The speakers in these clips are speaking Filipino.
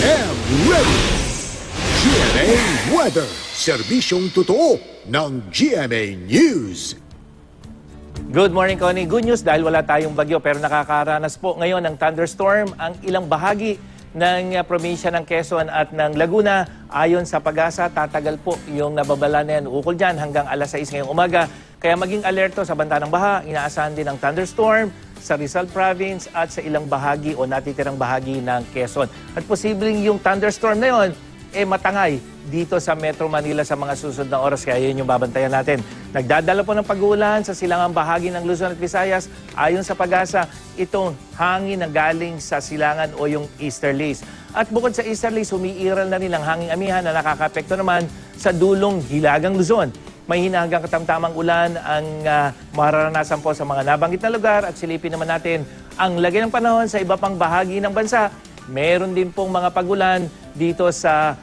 and ready! GMA Weather, serbisyong totoo ng GMA News. Good morning, Connie. Good news dahil wala tayong bagyo pero nakakaranas po ngayon ng thunderstorm ang ilang bahagi ng probinsya ng Quezon at ng Laguna. Ayon sa Pag-asa, tatagal po yung nababala na yan ukol dyan hanggang alas 6 ngayong umaga. Kaya maging alerto sa banta ng baha. Inaasahan din ang thunderstorm sa Rizal Province at sa ilang bahagi o natitirang bahagi ng Quezon. At posibleng yung thunderstorm na yon matangay dito sa Metro Manila sa mga susunod na oras. Kaya yun yung babantayan natin. Nagdadala po ng pag-uulan sa silangang bahagi ng Luzon at Visayas. Ayon sa Pag-asa, itong hangin na galing sa silangan o yung easterlies. At bukod sa easterlies, humiiral na rin ang hanging amihan na nakakapekto naman sa dulong Hilagang Luzon. May hinagang katamtamang ulan ang mararanasan po sa mga nabanggit na lugar at silipin naman natin ang lagay ng panahon sa iba pang bahagi ng bansa. Meron din pong mga pag-ulan dito sa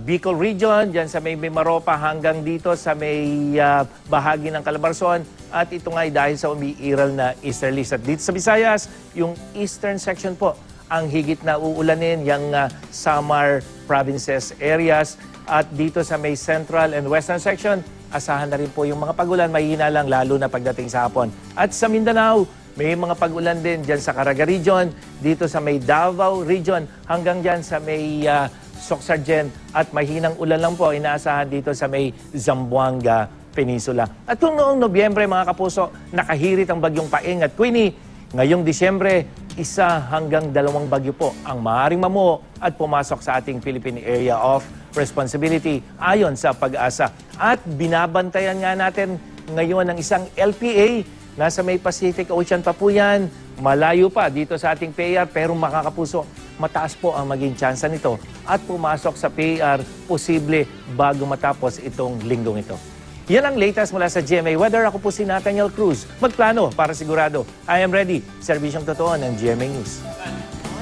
Bicol Region, dyan sa may Mimaropa hanggang dito sa may bahagi ng Calabarzon. At ito nga ay dahil sa umiiral na easterlies. At dito sa Visayas, yung eastern section po ang higit na uulanin, yung Samar provinces areas. At dito sa may central and western section, asahan na rin po yung mga pag-ulan, mahina lang lalo na pagdating sa hapon. At sa Mindanao, may mga pag-ulan din dyan sa Caraga Region, dito sa may Davao Region, hanggang dyan sa may Soxargen at mahinang ulan lang po inaasahan dito sa may Zamboanga Peninsula. At kung noong Nobyembre mga kapuso, nakahirit ang bagyong Paeng at Queenie, ngayong Disyembre, 1 hanggang 2 bagyo po ang maaaring mamuo at pumasok sa ating Philippine Area of Responsibility ayon sa Pag-asa. At binabantayan nga natin ngayon ng isang LPA. Nasa may Pacific Ocean pa po yan, malayo pa dito sa ating PAR, pero makakapuso, mataas po ang maging tsansa nito at pumasok sa PAR posible bago matapos itong linggong ito. Yan ang latest mula sa GMA Weather. Ako po si Nathaniel Cruz. Magplano para sigurado. I am ready. Serbisyong totoo ng GMA News.